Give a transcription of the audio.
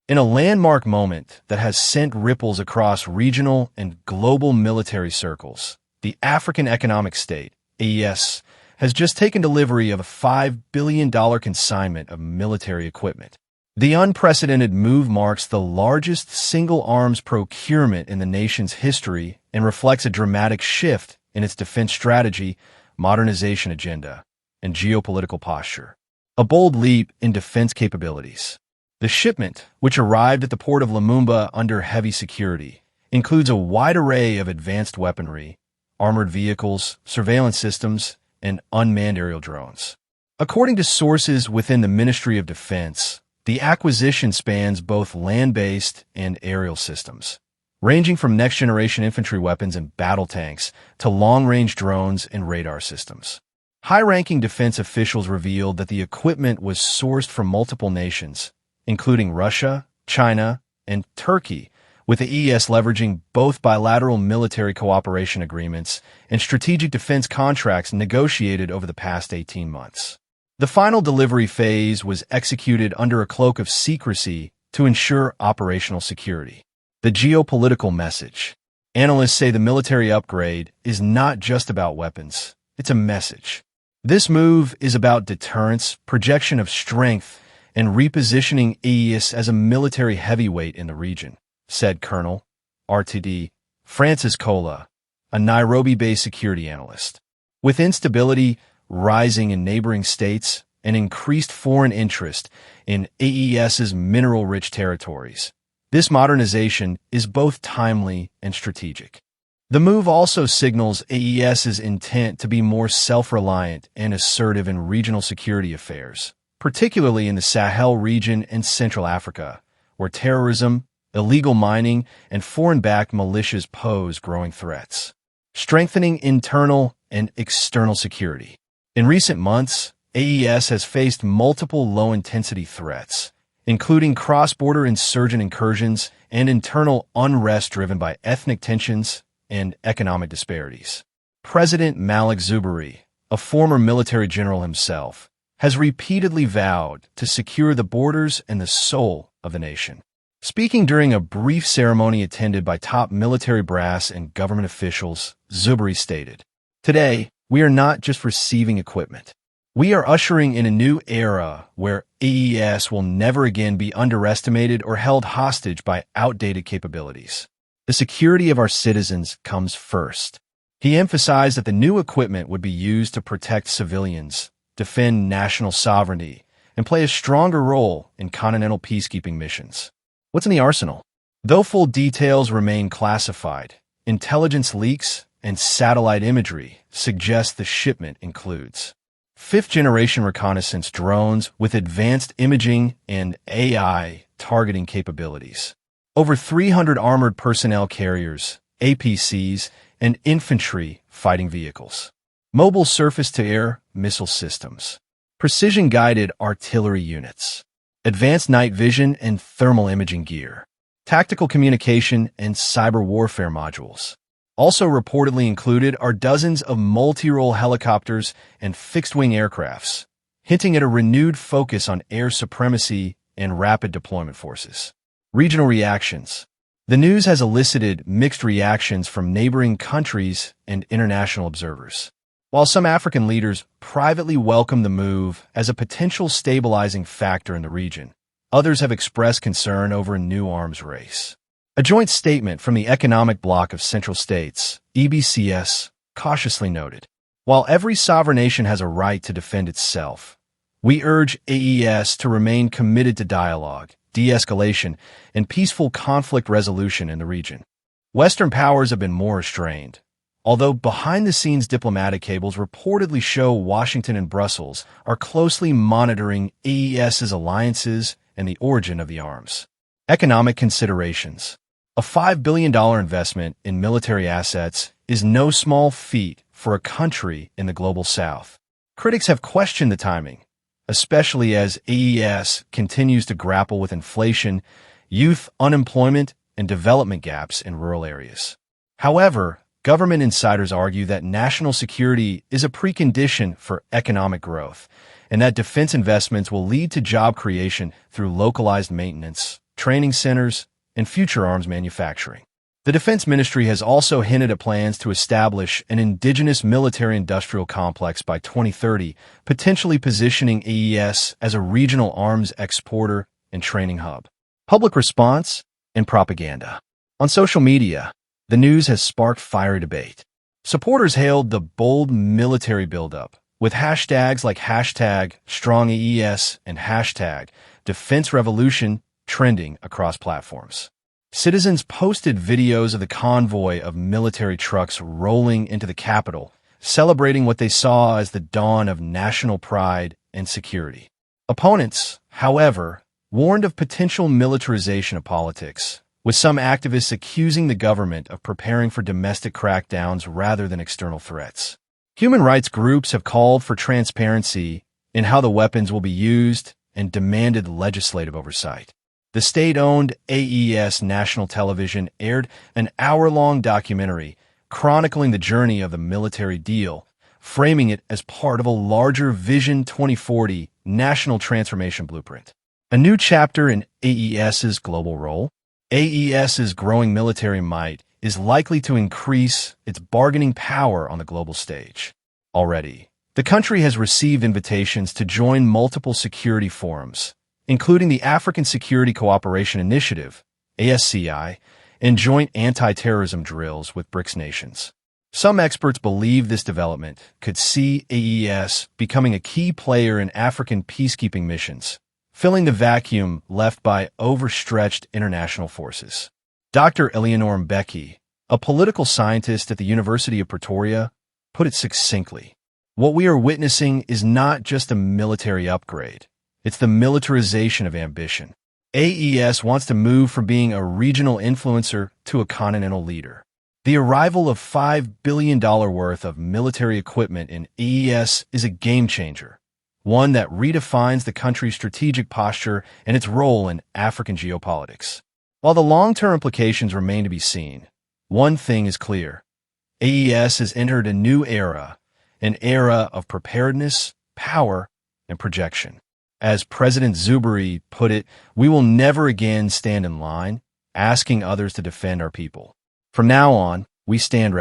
In a landmark moment that has sent ripples across regional and global military circles, the African Economic State, AES, has just taken delivery of a $5 billion consignment of military equipment. The unprecedented move marks the largest single arms procurement in the nation's history and reflects a dramatic shift in its defense strategy, modernization agenda, and geopolitical posture. A bold leap in defense capabilities. The shipment, which arrived at the port of Lumumba under heavy security, includes a wide array of advanced weaponry, armored vehicles, surveillance systems, and unmanned aerial drones. According to sources within the Ministry of Defense, the acquisition spans both land-based and aerial systems, ranging from next-generation infantry weapons and battle tanks to long-range drones and radar systems. High-ranking defense officials revealed that the equipment was sourced from multiple nations, including Russia, China, and Turkey, with the AES leveraging both bilateral military cooperation agreements and strategic defense contracts negotiated over the past 18 months. The final delivery phase was executed under a cloak of secrecy to ensure operational security. The geopolitical message. Analysts say the military upgrade is not just about weapons, it's a message. This move is about deterrence, projection of strength, and repositioning AES as a military heavyweight in the region, said Colonel RTD Francis Kola, a Nairobi-based security analyst. With instability rising in neighboring states and increased foreign interest in AES's mineral-rich territories, this modernization is both timely and strategic. The move also signals AES's intent to be more self-reliant and assertive in regional security affairs, particularly in the Sahel region and Central Africa, where terrorism, illegal mining, and foreign-backed militias pose growing threats, strengthening internal and external security. In recent months, AES has faced multiple low-intensity threats, including cross-border insurgent incursions and internal unrest driven by ethnic tensions and economic disparities. President Malik Zuberi, a former military general himself, has repeatedly vowed to secure the borders and the soul of the nation. Speaking during a brief ceremony attended by top military brass and government officials, Zuberi stated, "Today, we are not just receiving equipment. We are ushering in a new era where AES will never again be underestimated or held hostage by outdated capabilities. The security of our citizens comes first." He emphasized that the new equipment would be used to protect civilians, defend national sovereignty, and play a stronger role in continental peacekeeping missions. What's in the arsenal? Though full details remain classified, intelligence leaks and satellite imagery suggest the shipment includes fifth-generation reconnaissance drones with advanced imaging and AI targeting capabilities, over 300 armored personnel carriers, APCs, and infantry fighting vehicles, mobile surface-to-air missile systems, precision-guided artillery units, advanced night vision and thermal imaging gear, tactical communication and cyber warfare modules. Also reportedly included are dozens of multi-role helicopters and fixed-wing aircrafts, hinting at a renewed focus on air supremacy and rapid deployment forces. Regional reactions. The news has elicited mixed reactions from neighboring countries and international observers. While some African leaders privately welcome the move as a potential stabilizing factor in the region, others have expressed concern over a new arms race. A joint statement from the Economic Bloc of Central States, EBCS, cautiously noted, "While every sovereign nation has a right to defend itself, we urge AES to remain committed to dialogue, de-escalation, and peaceful conflict resolution in the region." Western powers have been more restrained, although behind-the-scenes diplomatic cables reportedly show Washington and Brussels are closely monitoring AES's alliances and the origin of the arms. Economic considerations. A $5 billion investment in military assets is no small feat for a country in the global south. Critics have questioned the timing, especially as AES continues to grapple with inflation, youth unemployment, and development gaps in rural areas. However, government insiders argue that national security is a precondition for economic growth, and that defense investments will lead to job creation through localized maintenance, training centers, and future arms manufacturing. The Defense Ministry has also hinted at plans to establish an indigenous military-industrial complex by 2030, potentially positioning AES as a regional arms exporter and training hub. Public response and propaganda. On social media, the news has sparked fiery debate. Supporters hailed the bold military buildup, with hashtags like #StrongAES and #DefenseRevolution trending across platforms. Citizens posted videos of the convoy of military trucks rolling into the capital, celebrating what they saw as the dawn of national pride and security. Opponents, however, warned of potential militarization of politics, with some activists accusing the government of preparing for domestic crackdowns rather than external threats. Human rights groups have called for transparency in how the weapons will be used and demanded legislative oversight. The state-owned AES National Television aired an hour-long documentary chronicling the journey of the military deal, framing it as part of a larger Vision 2040 national transformation blueprint. A new chapter in AES's global role. AES's growing military might is likely to increase its bargaining power on the global stage. Already, the country has received invitations to join multiple security forums, including the African Security Cooperation Initiative, ASCI, and joint anti-terrorism drills with BRICS nations. Some experts believe this development could see AES becoming a key player in African peacekeeping missions, filling the vacuum left by overstretched international forces. Dr. Eleanor Mbeki, a political scientist at the University of Pretoria, put it succinctly. What we are witnessing is not just a military upgrade. It's the militarization of ambition. AES wants to move from being a regional influencer to a continental leader. The arrival of $5 billion worth of military equipment in AES is a game-changer, one that redefines the country's strategic posture and its role in African geopolitics. While the long-term implications remain to be seen, one thing is clear. AES has entered a new era, an era of preparedness, power, and projection. As President Zuberi put it, we will never again stand in line, asking others to defend our people. From now on, we stand ready.